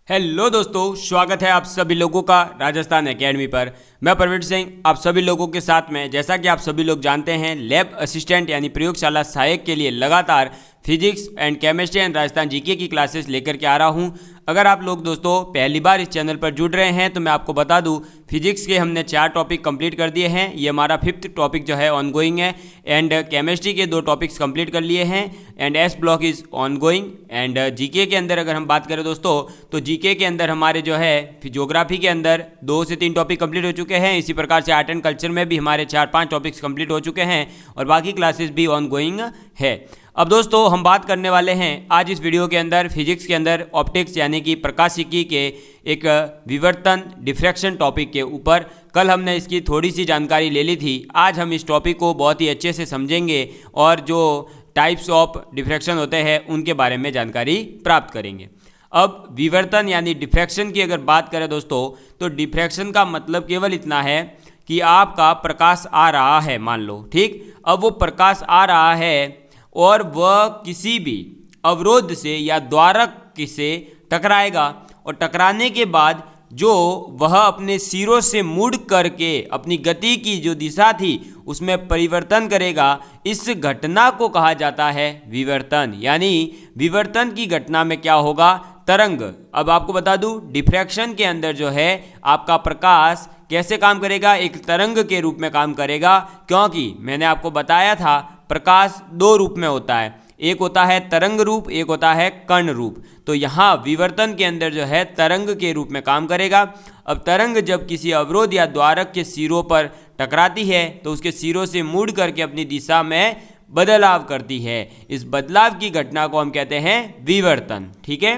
Hello दोस्तों, स्वागत है आप सभी लोगों का राजस्थान एकेडमी पर। मैं प्रवीण सिंह आप सभी लोगों के साथ में, जैसा कि आप सभी लोग जानते हैं, लैब असिस्टेंट यानी प्रयोगशाला सहायक के लिए लगातार physics and chemistry and Rajasthan GK की क्लासेस लेकर के आ रहा हूं। अगर आप लोग दोस्तों पहली बार इस चैनल पर जुड़ रहे हैं तो मैं आपको बता दूं, फिजिक्स के हमने 4 टॉपिक कंप्लीट कर दिए हैं। ये हमारा 5th टॉपिक जो है ऑनगोइंग है। एंड केमिस्ट्री के 2 टॉपिक्स कंप्लीट कर लिए हैं and S block is ongoing. And GK के अंदर अगर हम बात करें दोस्तों, तो जीके के अंदर हमारे जो है ज्योग्राफी के अंदर 2 से 3 टॉपिक कंप्लीट हो चुके हैं। इसी प्रकार से आर्ट एंड कल्चर में भी हमारे 4-5 टॉपिक्स कंप्लीट हो चुके हैं और बाकी क्लासेस भी ऑनगोइंग है। अब दोस्तों हम बात करने वाले हैं आज इस वीडियो के अंदर फिजिक्स के अंदर ऑप्टिक्स यानी कि प्रकाशिकी के एक विवर्तन डिफ्रैक्शन टॉपिक के ऊपर। कल हमने इसकी थोड़ी सी जानकारी ले ली थी। आज हम इस टॉपिक को बहुत ही अच्छे से समझेंगे और जो टाइप्स ऑफ डिफ्रैक्शन होते हैं उनके बारे में जानकारी प्राप्त करेंगे। अब विवर्तन यानी डिफ्रैक्शन की अगर बात करें दोस्तों, तो डिफ्रैक्शन का मतलब केवल इतना है कि आपका प्रकाश आ रहा है, मान लो, ठीक। अब वो प्रकाश आ रहा है और वह किसी भी अवरोध से या द्वारक से टकराएगा और टकराने के बाद जो वह अपने सिरों से मुड़ करके अपनी गति की जो दिशा थी उसमें परिवर्तन करेगा, इस घटना को कहा जाता है विवर्तन। यानी विवर्तन की घटना में क्या होगा, तरंग। अब आपको बता दूं, डिफ्रैक्शन के अंदर जो है आपका प्रकाश कैसे काम करेगा, एक तरंग के रूप में काम करेगा। क्योंकि मैंने आपको बताया था प्रकाश 2 रूप में होता है, एक होता है तरंग रूप, एक होता है कण रूप। तो यहाँ विवर्तन के अंदर जो है तरंग के रूप में काम करेगा। अब तरंग जब किसी अवरोध या द्वारक के सिरों पर टकराती है तो उसके सिरों से मुड़ करके अपनी दिशा में बदलाव करती है। इस बदलाव की घटना को हम कहते हैं विवर्तन, ठीक है।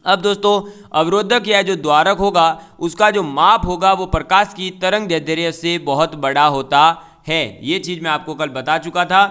अब दोस्तों अवरोधक या जो द्वारक होगा उसका जो माप होगा वो प्रकाश की तरंग दैर्ध्य से बहुत बड़ा होता है। ये चीज़ मैं आपको कल बता चुका था।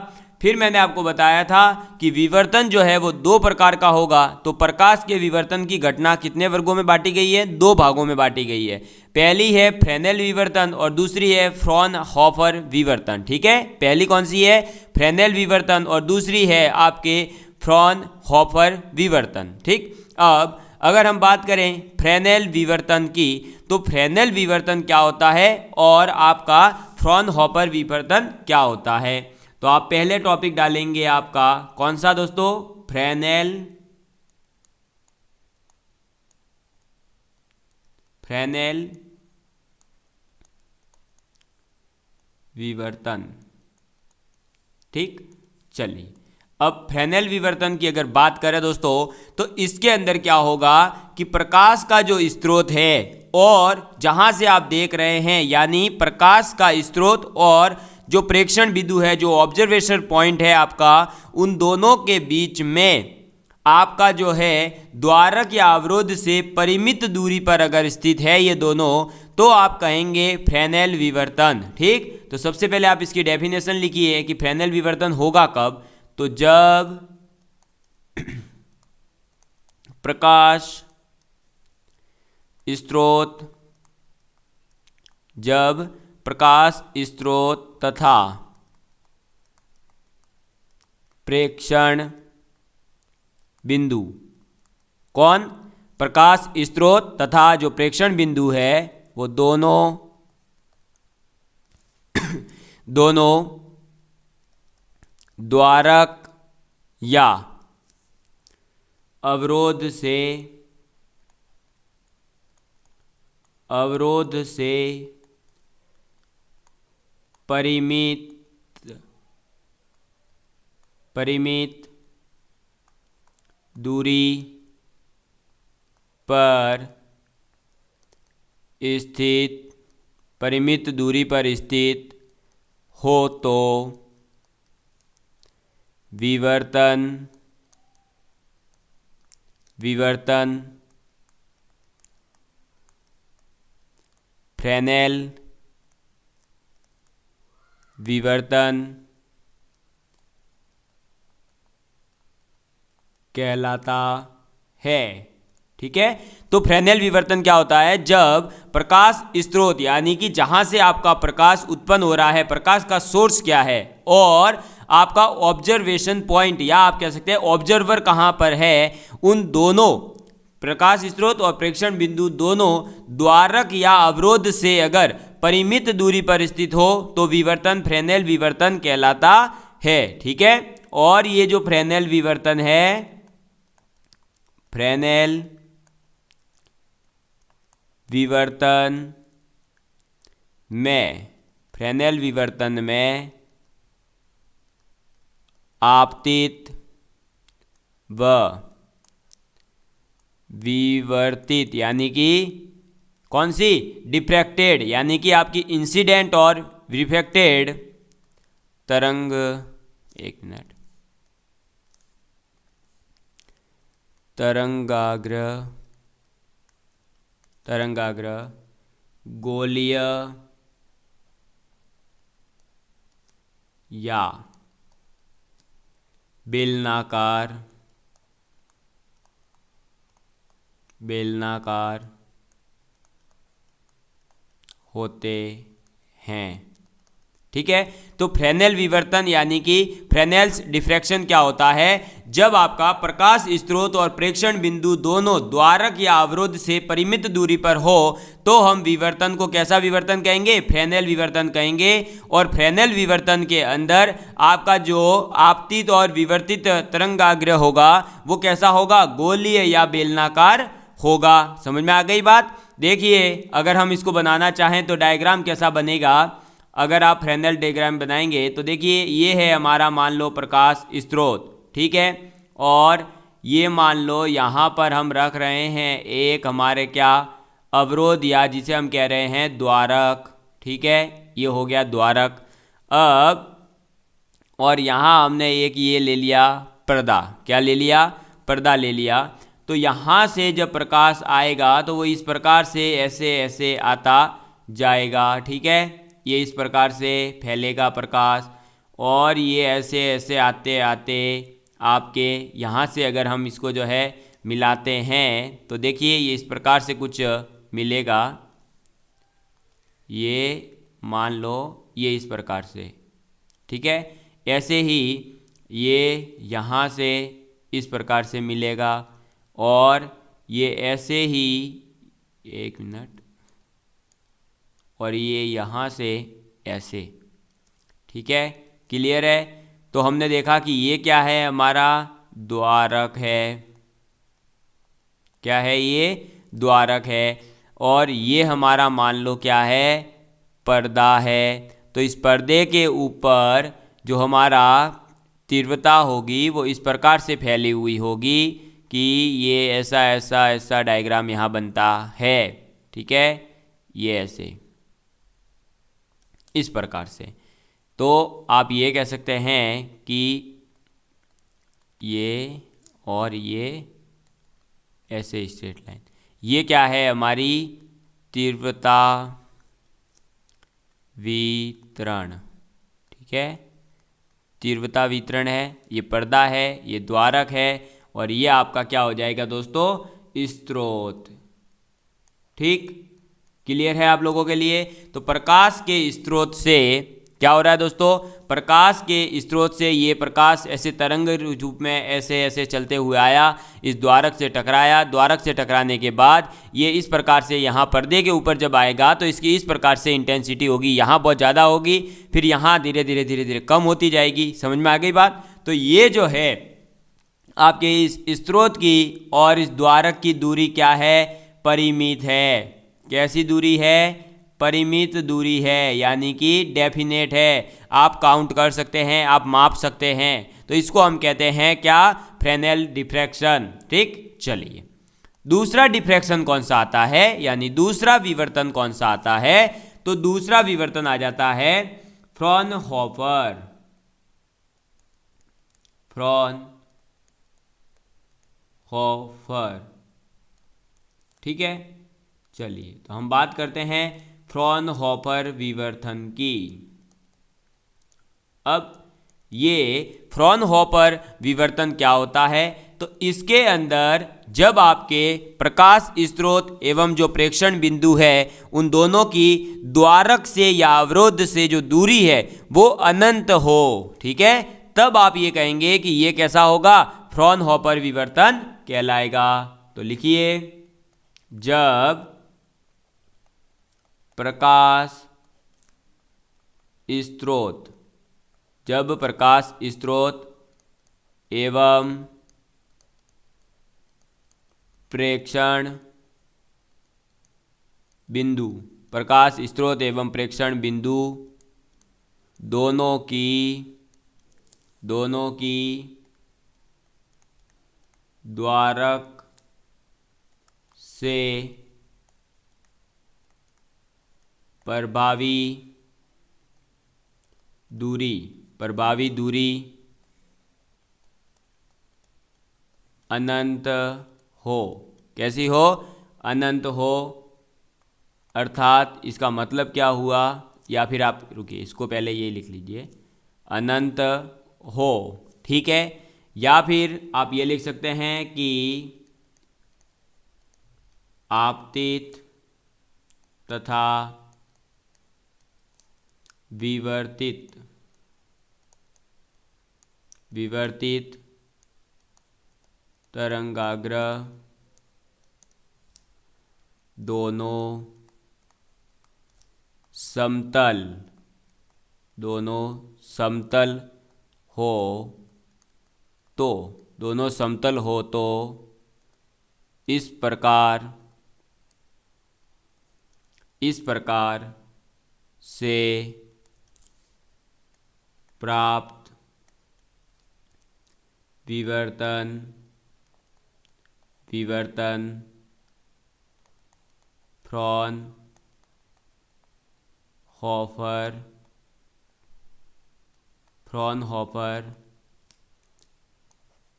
फिर मैंने आपको बताया था कि विवर्तन जो है वो 2 प्रकार का होगा। तो प्रकाश के विवर्तन की घटना कितने वर्गों में बांटी गई है, 2 भागों में बांटी गई है। पहली है फ्रेनेल विवर्तन और दूसरी है फ्रॉनहोफर विवर्तन, ठीक है। पहली कौन सी है, फ्रेनेल विवर्तन, और दूसरी है आपके फ्रॉनहोफर विवर्तन, ठीक। अब अगर हम बात करें फ्रेनेल विवर्तन की, तो फ्रेनेल विवर्तन क्या होता है और आपका फ्रॉनहोफर विवर्तन क्या होता है। तो आप पहले टॉपिक डालेंगे आपका कौन सा दोस्तों, फ्रेनेल विवर्तन, ठीक। चलिए अब फ्रेनेल विवर्तन की अगर बात करें दोस्तों, तो इसके अंदर क्या होगा कि प्रकाश का जो स्रोत है और जहां से आप देख रहे हैं, यानी प्रकाश का स्रोत और जो प्रेक्षण बिंदु है, जो ऑब्जर्वेशन पॉइंट है आपका, उन दोनों के बीच में आपका जो है द्वारक या अवरोध से परिमित दूरी पर अगर स्थित है ये दोनों, तो आप कहेंगे फ्रेनेल विवर्तन, ठीक। तो सबसे पहले आप इसकी डेफिनेशन लिखिए कि फ्रेनेल विवर्तन होगा कब, तो जब प्रकाश स्रोत तथा प्रेक्षण बिंदु, कौन, प्रकाश स्रोत तथा जो प्रेक्षण बिंदु है वो दोनों द्वारक या अवरोध से परिमित दूरी पर स्थित हो तो विवर्तन फ्रेनेल विवर्तन कहलाता है, ठीक है। तो फ्रेनेल विवर्तन क्या होता है, जब प्रकाश स्रोत यानी कि जहां से आपका प्रकाश उत्पन्न हो रहा है, प्रकाश का सोर्स क्या है, और आपका ऑब्जर्वेशन पॉइंट या आप कह सकते हैं ऑब्जर्वर कहां पर है, उन दोनों प्रकाश स्रोत और प्रेक्षण बिंदु दोनों द्वारक या अवरोध से अगर परिमित दूरी पर स्थित हो तो विवर्तन फ्रेनेल विवर्तन कहलाता है। ठीक है, और ये जो फ्रेनेल विवर्तन है, फ्रेनेल विवर्तन में आपतित व विवर्तित यानी कि कौन सी, डिफ्रैक्टेड यानी कि आपकी इंसिडेंट और रिफ्लेक्टेड तरंग, एक मिनट, तरंगाग्र गोलीय या बेलनाकार होते हैं। ठीक है, तो फ्रेनेल विवर्तन यानी कि फ्रेनेल्स डिफ्रैक्शन क्या होता है, जब आपका प्रकाश स्रोत और प्रेक्षण बिंदु दोनों द्वारक या अवरोध से परिमित दूरी पर हो तो हम विवर्तन को कैसा विवर्तन कहेंगे, फ्रेनेल विवर्तन कहेंगे। और फ्रेनेल विवर्तन के अंदर आपका जो आपतित और विवर्तित तरंगाग्र होगा वो कैसा होगा, गोलीय या बेलनाकार होगा। समझ में आ गई बात। देखिए अगर हम इसको बनाना चाहें तो डायग्राम कैसा बनेगा, अगर आप फ्रेनेल डायग्राम बनाएंगे तो देखिए ये है हमारा मान लो प्रकाश स्रोत, ठीक है, और ये मान लो यहाँ पर हम रख रहे हैं एक हमारे क्या अवरोध या जिसे हम कह रहे हैं द्वारक। ठीक है, ये हो गया द्वारक। अब और यहाँ हमने एक ये ले लिया पर्दा, क्या ले लिया, पर्दा ले लिया। तो यहाँ से जब प्रकाश आएगा तो वो इस प्रकार से ऐसे ऐसे आता जाएगा। ठीक है, ये इस प्रकार से फैलेगा प्रकाश और ये ऐसे ऐसे आते आते आपके यहाँ से अगर हम इसको जो है मिलाते हैं तो देखिए ये इस प्रकार से कुछ मिलेगा। ये मान लो ये इस प्रकार से, ठीक है, ऐसे ही ये यहाँ से इस प्रकार से मिलेगा और ये ऐसे ही, एक मिनट, और ये यहाँ से ऐसे। ठीक है, क्लियर है। तो हमने देखा कि ये क्या है, हमारा द्वारक है, क्या है, ये द्वारक है, और ये हमारा मान लो क्या है, पर्दा है। तो इस पर्दे के ऊपर जो हमारा तीव्रता होगी वो इस प्रकार से फैली हुई होगी कि ये ऐसा ऐसा ऐसा डायग्राम यहाँ बनता है। ठीक है, ये ऐसे इस प्रकार से। तो आप ये कह सकते हैं कि ये और ये ऐसे स्ट्रेट लाइन, ये क्या है, हमारी तीव्रता वितरण। ठीक है, तीव्रता वितरण है, ये पर्दा है, ये द्वारक है, और ये आपका क्या हो जाएगा दोस्तों, स्रोत। ठीक, क्लियर है आप लोगों के लिए। तो प्रकाश के स्रोत से क्या हो रहा है दोस्तों, प्रकाश के स्रोत से ये प्रकाश ऐसे तरंग रूप में ऐसे ऐसे चलते हुए आया, इस द्वारक से टकराया, द्वारक से टकराने के बाद ये इस प्रकार से यहाँ पर्दे के ऊपर जब आएगा तो इसकी इस प्रकार से इंटेंसिटी होगी, यहाँ बहुत ज़्यादा होगी, फिर यहाँ धीरे धीरे धीरे धीरे कम होती जाएगी। समझ में आ गई बात। तो ये जो है आपके इस स्रोत की और इस द्वारक की दूरी क्या है, परिमित है। कैसी दूरी है, परिमित दूरी है, यानी कि डेफिनेट है, आप काउंट कर सकते हैं, आप माप सकते हैं। तो इसको हम कहते हैं क्या, फ्रेनेल डिफ्रैक्शन। ठीक, चलिए दूसरा डिफ्रैक्शन कौन सा आता है, यानी दूसरा विवर्तन कौन सा आता है, तो दूसरा विवर्तन आ जाता है फ्रॉनहोफर। ठीक है, चलिए तो हम बात करते हैं फ्रॉनहोफर विवर्तन की। अब ये फ्रॉनहोफर विवर्तन क्या होता है, तो इसके अंदर जब आपके प्रकाश स्रोत एवं जो प्रेक्षण बिंदु है उन दोनों की द्वारक से या अवरोध से जो दूरी है वो अनंत हो, ठीक है, तब आप ये कहेंगे कि ये कैसा होगा, फ्रॉनहोफर विवर्तन कहलाएगा। तो लिखिए, जब प्रकाश स्रोत एवं प्रेक्षण बिंदु, प्रकाश स्रोत एवं प्रेक्षण बिंदु दोनों की द्वारक से प्रभावी दूरी अनंत हो। कैसी हो? अनंत हो। अर्थात इसका मतलब क्या हुआ, या फिर आप रुकिए, इसको पहले ये लिख लीजिए, अनंत हो। ठीक है, या फिर आप ये लिख सकते हैं कि आपतित तथा विवर्तित तरंगाग्र दोनों समतल हो तो इस प्रकार से प्राप्त विवर्तन फ्रॉनहोफर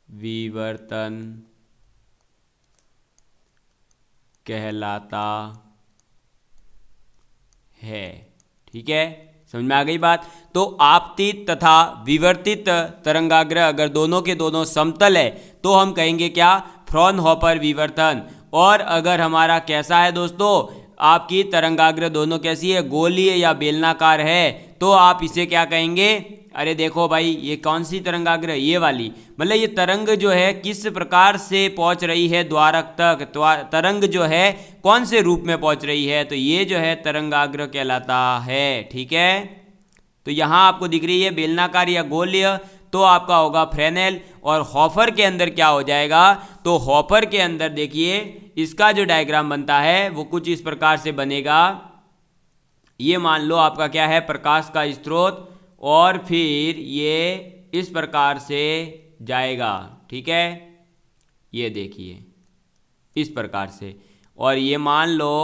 विवर्तन कहलाता है। ठीक है, समझ में आ गई बात? तो आपतित तथा विवर्तित तरंगाग्र अगर दोनों के दोनों समतल है तो हम कहेंगे क्या? फ्रॉनहोफर विवर्तन। और अगर हमारा कैसा है दोस्तों, आपकी तरंगाग्र दोनों कैसी है? गोलीय या बेलनाकार है, तो आप इसे क्या कहेंगे? अरे देखो भाई, ये कौन सी तरंगाग्र? ये वाली। मतलब ये तरंग जो है किस प्रकार से पहुंच रही है द्वारक तक, तरंग जो है कौन से रूप में पहुंच रही है, तो ये जो है तरंगाग्र कहलाता है। ठीक है, तो यहाँ आपको दिख रही है बेलनाकार या गोलीय, तो आपका होगा फ्रेनेल। और हॉफर के अंदर क्या हो जाएगा? तो हॉफर के अंदर देखिए, इसका जो डायग्राम बनता है वो कुछ इस प्रकार से बनेगा। ये मान लो आपका क्या है? प्रकाश का स्रोत, और फिर ये इस प्रकार से जाएगा। ठीक है, ये देखिए इस प्रकार से। और ये मान लो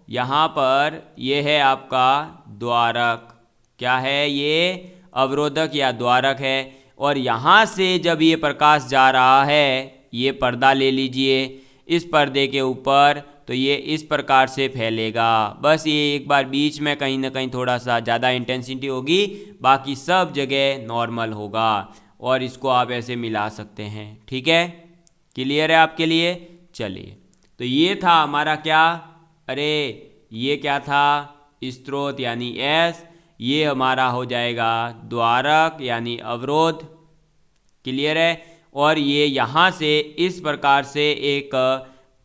यहाँ पर ये है आपका द्वारक। क्या है? ये अवरोधक या द्वारक है। और यहाँ से जब ये प्रकाश जा रहा है, ये पर्दा ले लीजिए, इस पर्दे के ऊपर, तो ये इस प्रकार से फैलेगा। बस ये एक बार बीच में कहीं ना कहीं थोड़ा सा ज़्यादा इंटेंसिटी होगी, बाकी सब जगह नॉर्मल होगा। और इसको आप ऐसे मिला सकते हैं। ठीक है, क्लियर है आपके लिए? चलिए, तो ये था हमारा क्या? अरे ये क्या था? स्रोत यानी एस, ये हमारा हो जाएगा द्वारक यानी अवरोध। क्लियर है? और ये यहाँ से इस प्रकार से एक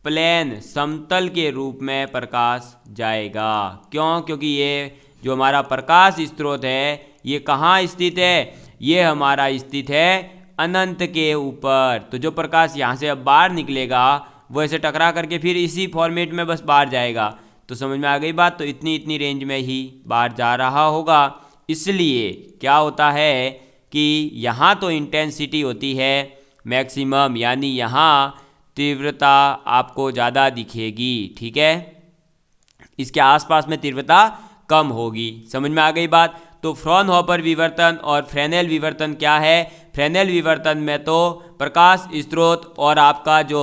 प्लेन समतल के रूप में प्रकाश जाएगा। क्यों? क्योंकि ये जो हमारा प्रकाश स्रोत है ये कहाँ स्थित है? ये हमारा स्थित है अनंत के ऊपर। तो जो प्रकाश यहाँ से अब बाहर निकलेगा वो ऐसे टकरा करके फिर इसी फॉर्मेट में बस बाहर जाएगा। तो समझ में आ गई बात? तो इतनी रेंज में ही बाहर जा रहा होगा। इसलिए क्या होता है कि यहाँ तो इंटेंसिटी होती है मैक्सिमम, यानी यहाँ तीव्रता आपको ज़्यादा दिखेगी। ठीक है, इसके आसपास में तीव्रता कम होगी। समझ में आ गई बात? तो फ्रॉनहोफर विवर्तन और फ्रेनेल विवर्तन क्या है? फ्रेनेल विवर्तन में तो प्रकाश स्रोत और आपका जो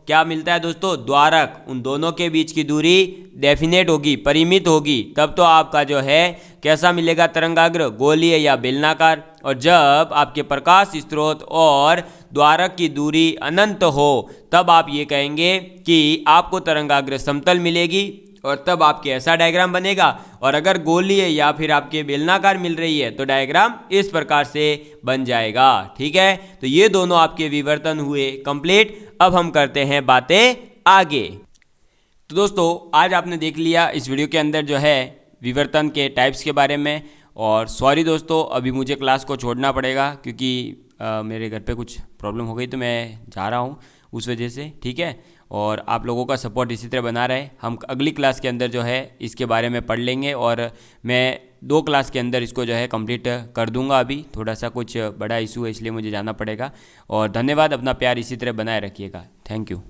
क्या मिलता है दोस्तों? द्वारक, उन दोनों के बीच की दूरी डेफिनेट होगी, परिमित होगी। तब तो आपका जो है कैसा मिलेगा तरंगाग्र? गोलीय या बेलनाकार। और जब आपके प्रकाश स्रोत और द्वारक की दूरी अनंत हो तब आप ये कहेंगे कि आपको तरंगाग्र समतल मिलेगी, और तब आपके ऐसा डायग्राम बनेगा। और अगर गोलीय या फिर आपके बेलनाकार मिल रही है तो डायग्राम इस प्रकार से बन जाएगा। ठीक है, तो ये दोनों आपके विवर्तन हुए कंप्लीट। अब हम करते हैं बातें आगे। तो दोस्तों आज आपने देख लिया इस वीडियो के अंदर जो है विवर्तन के टाइप्स के बारे में। और सॉरी दोस्तों, अभी मुझे क्लास को छोड़ना पड़ेगा क्योंकि मेरे घर पे कुछ प्रॉब्लम हो गई, तो मैं जा रहा हूँ उस वजह से, ठीक है। और आप लोगों का सपोर्ट इसी तरह बना रहे। हम अगली क्लास के अंदर जो है इसके बारे में पढ़ लेंगे और मैं 2 क्लास के अंदर इसको जो है कंप्लीट कर दूंगा। अभी थोड़ा सा कुछ बड़ा इशू है इसलिए मुझे जाना पड़ेगा। और धन्यवाद, अपना प्यार इसी तरह बनाए रखिएगा। Thank you.